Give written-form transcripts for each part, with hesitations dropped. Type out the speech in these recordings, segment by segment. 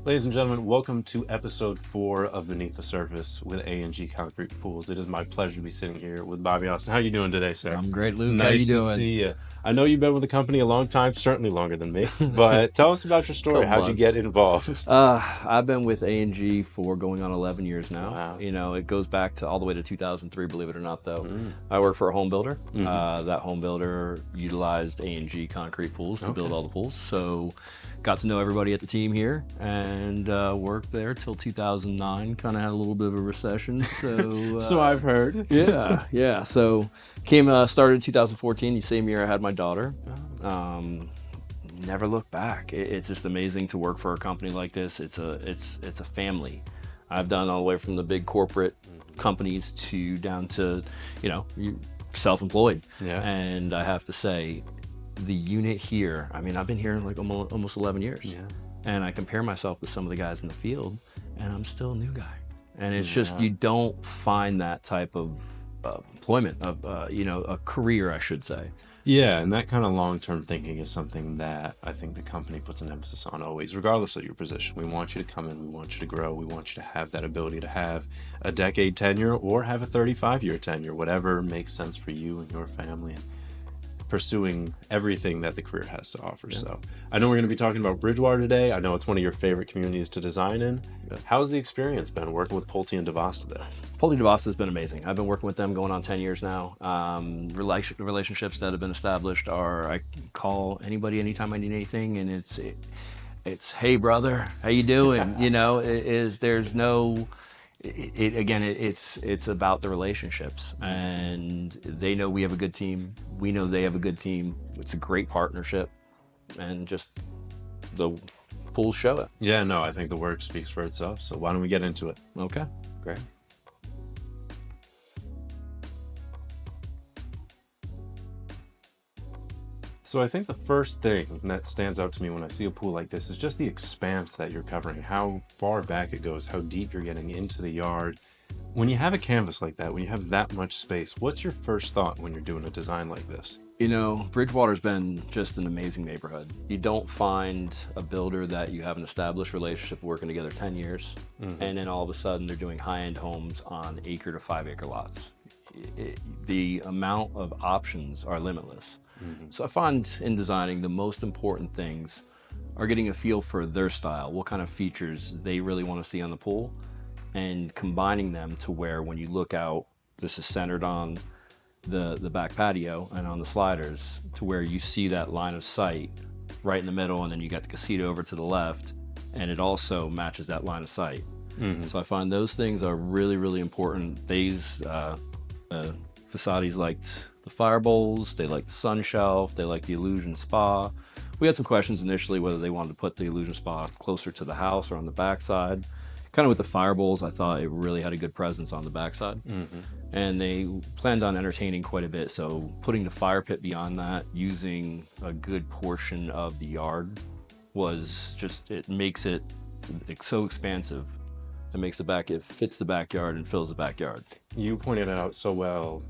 Ladies and gentlemen, welcome to episode 4 of Beneath the Surface with A&G Concrete Pools. It is my pleasure to be sitting here with Bobby Austin. How are you doing today, sir? I'm great, Luke. How Nice you to doing? see you. I know you've been with the company a long time, certainly longer than me, but tell us about your story. Couple How'd you get months. involved? I've been with A&G for going on 11 years now. Wow. You know, it goes back to all the way to 2003, believe it or not, though. Mm. I work for a home builder. That home builder utilized A&G concrete pools to build all the pools. So got to know everybody at the team here and worked there till 2009. Kind of had a little bit of a recession. So, So I've heard. yeah. So started in 2014, the same year I had my daughter. Never look back. It's just amazing to work for a company like this. It's a family. I've done all the way from the big corporate companies to down to, self-employed. Yeah. And I have to say, the unit here, I mean, I've been here like almost 11 years. Yeah. And I compare myself with some of the guys in the field, and I'm still a new guy. And it's just, you don't find that type of employment, of a career, I should say. Yeah, and that kind of long-term thinking is something that I think the company puts an emphasis on always, regardless of your position. We want you to come in, we want you to grow, we want you to have that ability to have a decade tenure or have a 35-year tenure, whatever makes sense for you and your family, and pursuing everything that the career has to offer. Yeah. So I know we're going to be talking about Bridgewater today. I know it's one of your favorite communities to design in. Yeah. How's the experience been working with Pulte and Divosta there? Pulte-Divosta has been amazing. I've been working with them going on 10 years now. Relationships that have been established are, I call anybody anytime I need anything, and it's hey brother, how you doing? There's no, it's about the relationships, and they know we have a good team. We know they have a good team. It's a great partnership, and just the pools show it. Yeah, no, I think the work speaks for itself. So why don't we get into it? Okay, great. So I think the first thing that stands out to me when I see a pool like this is just the expanse that you're covering, how far back it goes, how deep you're getting into the yard. When you have a canvas like that, when you have that much space, what's your first thought when you're doing a design like this? Bridgewater's been just an amazing neighborhood. You don't find a builder that you have an established relationship working together 10 years, and then all of a sudden they're doing high-end homes on acre to 5 acre lots. The amount of options are limitless. So I find in designing the most important things are getting a feel for their style, what kind of features they really want to see on the pool, and combining them to where when you look out, this is centered on the back patio and on the sliders, to where you see that line of sight right in the middle, and then you got the casita over to the left, and it also matches that line of sight. So I find those things are really, really important. These Facades liked the fire bowls, they liked the sun shelf, they liked the illusion spa. We had some questions initially whether they wanted to put the illusion spa closer to the house or on the backside. Kind of with the fire bowls, I thought it really had a good presence on the backside. And they planned on entertaining quite a bit, so putting the fire pit beyond that, using a good portion of the yard, was just, it makes it so expansive. It fits the backyard and fills the backyard. You pointed it out so well.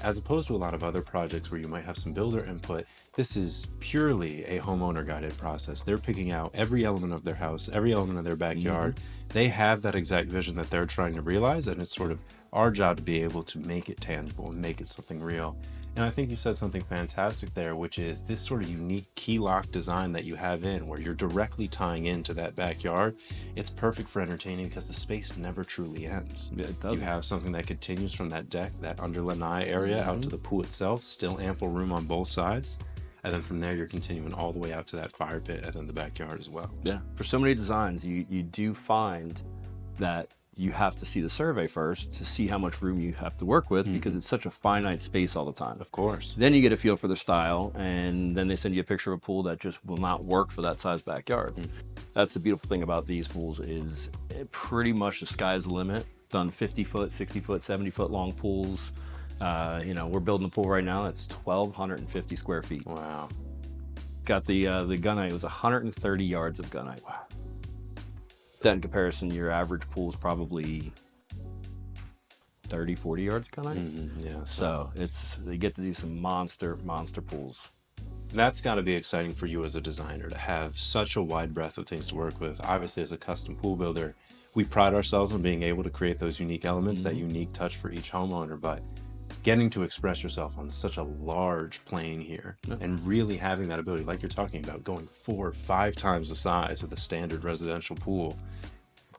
As opposed to a lot of other projects where you might have some builder input, this is purely a homeowner guided process. They're picking out every element of their house, every element of their backyard. They have that exact vision that they're trying to realize, and it's sort of our job to be able to make it tangible and make it something real. And I think you said something fantastic there, which is this sort of unique key lock design that you have in where you're directly tying into that backyard. It's perfect for entertaining because the space never truly ends. It doesn't. You have something that continues from that deck, that under lanai area, out to the pool itself, still ample room on both sides. And then from there, you're continuing all the way out to that fire pit and then the backyard as well. Yeah, for so many designs, you do find that you have to see the survey first to see how much room you have to work with, because it's such a finite space all the time. Of course. Then you get a feel for the style, and then they send you a picture of a pool that just will not work for that size backyard. That's the beautiful thing about these pools, is pretty much the sky's the limit. Done 50 foot, 60 foot, 70 foot long pools. We're building a pool right now that's 1,250 square feet. Wow. Got the gunite. It was 130 yards of gunite. Wow. That in comparison, your average pool is probably 30, 40 yards of gunite. Yeah. So they get to do some monster pools. That's got to be exciting for you as a designer to have such a wide breadth of things to work with. Obviously, as a custom pool builder, we pride ourselves on being able to create those unique elements, that unique touch for each homeowner. But getting to express yourself on such a large plane here and really having that ability, like you're talking about, going 4 or 5 times the size of the standard residential pool,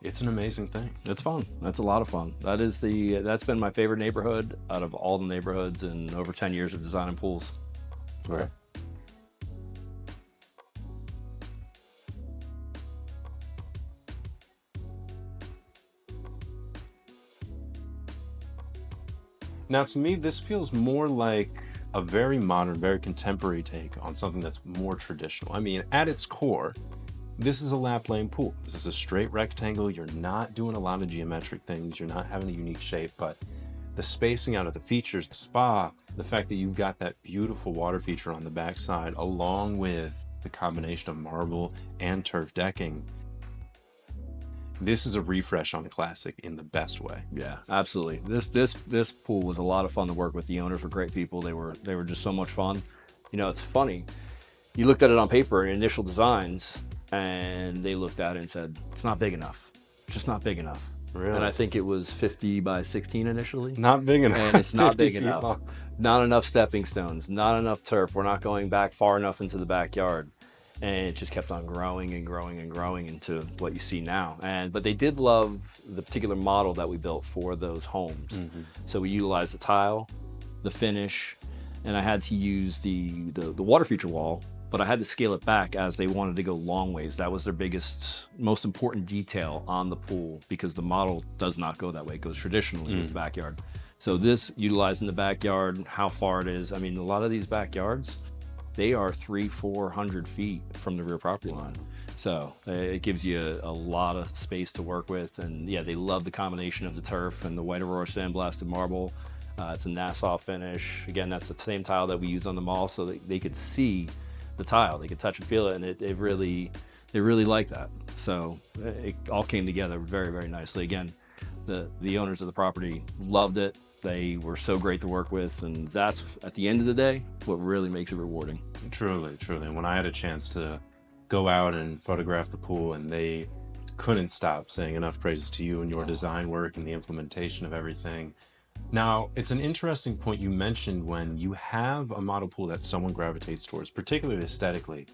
it's an amazing thing. It's fun. That's a lot of fun. That's been my favorite neighborhood out of all the neighborhoods in over 10 years of designing pools. Right. Now, to me, this feels more like a very modern, very contemporary take on something that's more traditional. I mean, at its core, this is a lap lane pool. This is a straight rectangle. You're not doing a lot of geometric things. You're not having a unique shape, but the spacing out of the features, the spa, the fact that you've got that beautiful water feature on the backside, along with the combination of marble and turf decking, this is a refresh on a classic in the best way. Yeah, absolutely. This pool was a lot of fun to work with. The owners were great people. They were just so much fun. You know, it's funny. You looked at it on paper in initial designs, and they looked at it and said, "It's not big enough. It's just not big enough." Really? And I think it was 50 by 16 initially. Not big enough. And it's not 50 big feet enough. long. Not enough stepping stones. Not enough turf. We're not going back far enough into the backyard. And it just kept on growing and growing and growing into what you see now. But they did love the particular model that we built for those homes. So we utilized the tile, the finish, and I had to use the water feature wall, but I had to scale it back as they wanted to go long ways. That was their biggest, most important detail on the pool, because the model does not go that way. It goes traditionally with the backyard. So this, utilizing the backyard, how far it is. I mean, a lot of these backyards, they are 300-400 feet from the rear property line. So it gives you a lot of space to work with. And yeah, they love the combination of the turf and the white Aurora sandblasted marble. It's a Nassau finish. Again, that's the same tile that we used on the mall, so they could see the tile, they could touch and feel it, and they really like that. So it all came together very, very nicely. Again, the owners of the property loved it. They were so great to work with, and that's, at the end of the day, what really makes it rewarding. Truly, truly. And when I had a chance to go out and photograph the pool, and they couldn't stop saying enough praises to you and your design work and the implementation of everything. Now, it's an interesting point you mentioned when you have a model pool that someone gravitates towards, particularly aesthetically.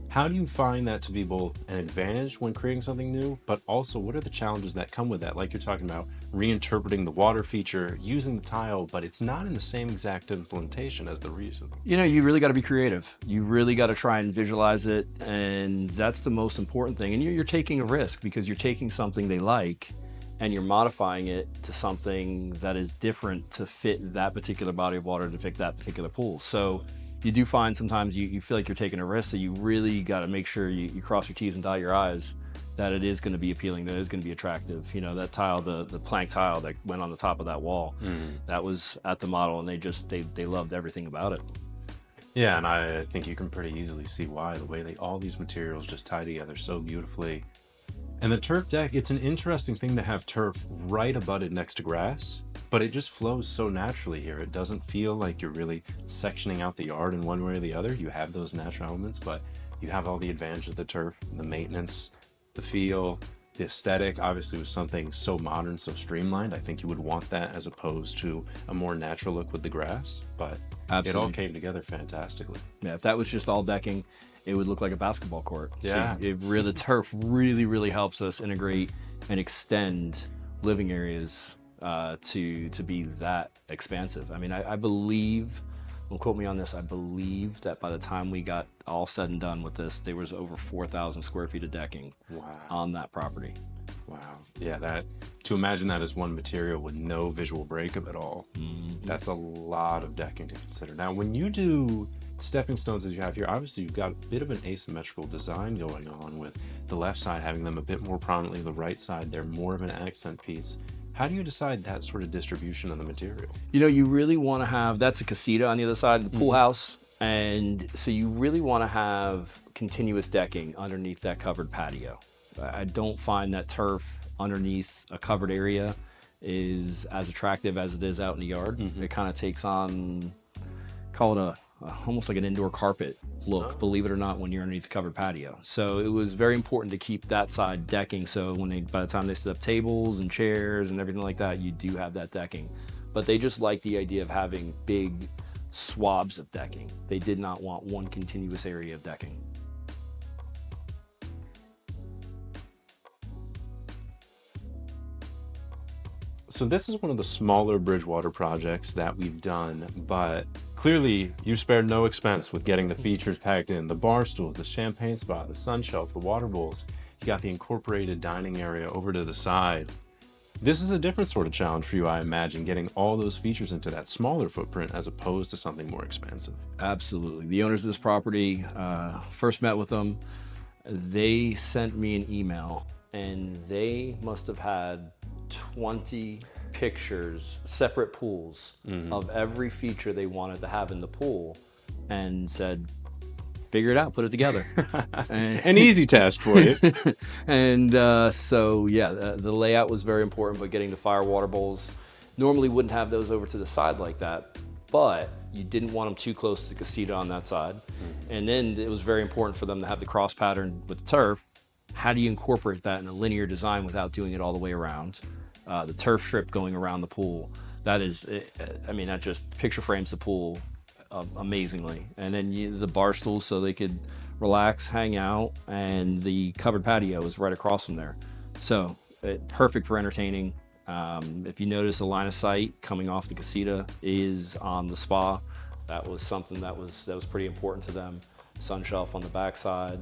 How do you find that to be both an advantage when creating something new, but also what are the challenges that come with that? Like you're talking about reinterpreting the water feature, using the tile, but it's not in the same exact implementation as the reason. You know, you really got to be creative. You really got to try and visualize it, and that's the most important thing. And you're taking a risk, because you're taking something they like and you're modifying it to something that is different to fit that particular body of water, to fit that particular pool. So you do find sometimes you feel like you're taking a risk, so you really got to make sure you cross your T's and dot your I's, that it is going to be appealing, that it is going to be attractive. You know, that tile, the plank tile that went on the top of that wall, that was at the model, and they loved everything about it. Yeah, and I think you can pretty easily see why, the way all these materials just tie together so beautifully. And the turf deck, it's an interesting thing to have turf right abutted next to grass, but it just flows so naturally here. It doesn't feel like you're really sectioning out the yard in one way or the other. You have those natural elements, but you have all the advantage of the turf, the maintenance, the feel, the aesthetic. Obviously, with something so modern, so streamlined, I think you would want that as opposed to a more natural look with the grass, but Absolutely. It all came together fantastically. Yeah, if that was just all decking, it would look like a basketball court. Yeah. So the turf really helps us integrate and extend living areas to be that expansive. I mean, I believe, don't quote me on this, I believe that by the time we got all said and done with this, there was over 4,000 square feet of decking on that property. Wow. Yeah, to imagine that as one material with no visual breakup at all, that's a lot of decking to consider. Now, when you do stepping stones as you have here, obviously you've got a bit of an asymmetrical design going on, with the left side having them a bit more prominently, the right side they're more of an accent piece. How do you decide that sort of distribution of the material? You know, you really want to have, that's a casita on the other side of the pool house, and so you really want to have continuous decking underneath that covered patio. I don't find that turf underneath a covered area is as attractive as it is out in the yard. It kind of takes on, call it almost like an indoor carpet look, believe it or not, when you're underneath the covered patio. So it was very important to keep that side decking. So by the time they set up tables and chairs and everything like that, you do have that decking. But they just like the idea of having big swabs of decking. They did not want one continuous area of decking. So this is one of the smaller Bridgewater projects that we've done, but clearly you spared no expense with getting the features packed in: the bar stools, the champagne spot, the sun shelf, the water bowls. You got the incorporated dining area over to the side. This is a different sort of challenge for you, I imagine, getting all those features into that smaller footprint as opposed to something more expansive. Absolutely. The owners of this property, first met with them, they sent me an email, and they must have had 20 pictures, separate pools of every feature they wanted to have in the pool, and said, figure it out, put it together. An easy task for you. And so yeah, the layout was very important, but getting the fire water bowls, normally wouldn't have those over to the side like that, but you didn't want them too close to the casita on that side. And then it was very important for them to have the cross pattern with the turf. How do you incorporate that in a linear design without doing it all the way around? The turf strip going around the pool, that is, I mean, that just picture frames the pool amazingly. And then the bar stools so they could relax, hang out, and the covered patio is right across from there. So perfect for entertaining. If you notice, the line of sight coming off the casita is on the spa. That was something that was pretty important to them. Sun shelf on the backside.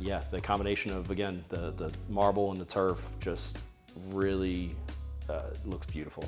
Yeah, the combination of, again, the marble and the turf just really looks beautiful.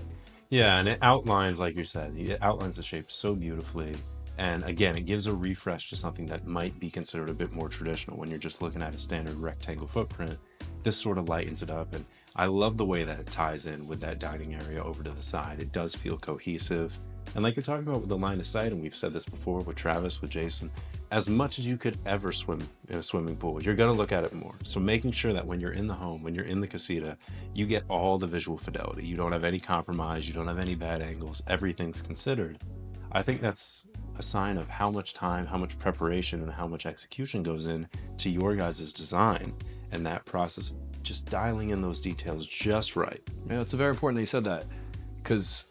Yeah, and it outlines, like you said, it outlines the shape so beautifully. And again, it gives a refresh to something that might be considered a bit more traditional when you're just looking at a standard rectangle footprint. This sort of lightens it up, and I love the way that it ties in with that dining area over to the side. It does feel cohesive. And like you're talking about with the line of sight, and we've said this before with Travis, with Jason, as much as you could ever swim in a swimming pool, you're going to look at it more. So making sure that when you're in the home, when you're in the casita, you get all the visual fidelity. You don't have any compromise. You don't have any bad angles. Everything's considered. I think that's a sign of how much time, how much preparation, and how much execution goes in to your guys' design, and that process of just dialing in those details just right. Yeah, it's very important that you said that, because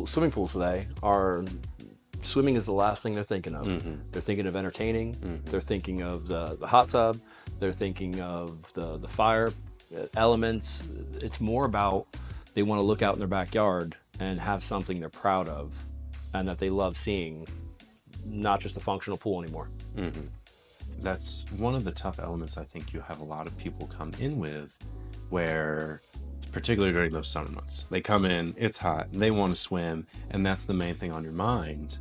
swimming pools today are, swimming is the last thing they're thinking of. They're thinking of entertaining. They're thinking of the hot tub. They're thinking of the fire elements. It's more about, they want to look out in their backyard and have something they're proud of and that they love seeing, not just a functional pool anymore. That's one of the tough elements I think you have a lot of people come in with, where particularly during those summer months, they come in, it's hot, and they want to swim, and that's the main thing on your mind.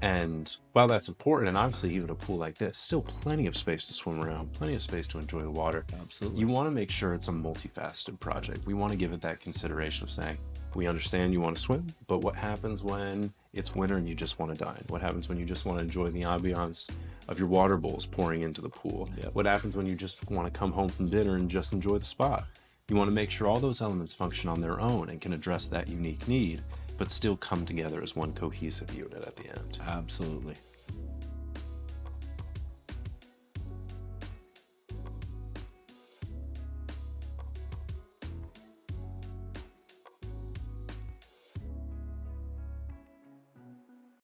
And while that's important, and obviously even a pool like this, still plenty of space to swim around, plenty of space to enjoy the water. Absolutely. You want to make sure it's a multifaceted project. We want to give it that consideration of saying, we understand you want to swim, but what happens when it's winter and you just want to dine? What happens when you just want to enjoy the ambiance of your water bowls pouring into the pool? What happens when you just want to come home from dinner and just enjoy the spot? You want to make sure all those elements function on their own and can address that unique need, but still come together as one cohesive unit at the end. Absolutely.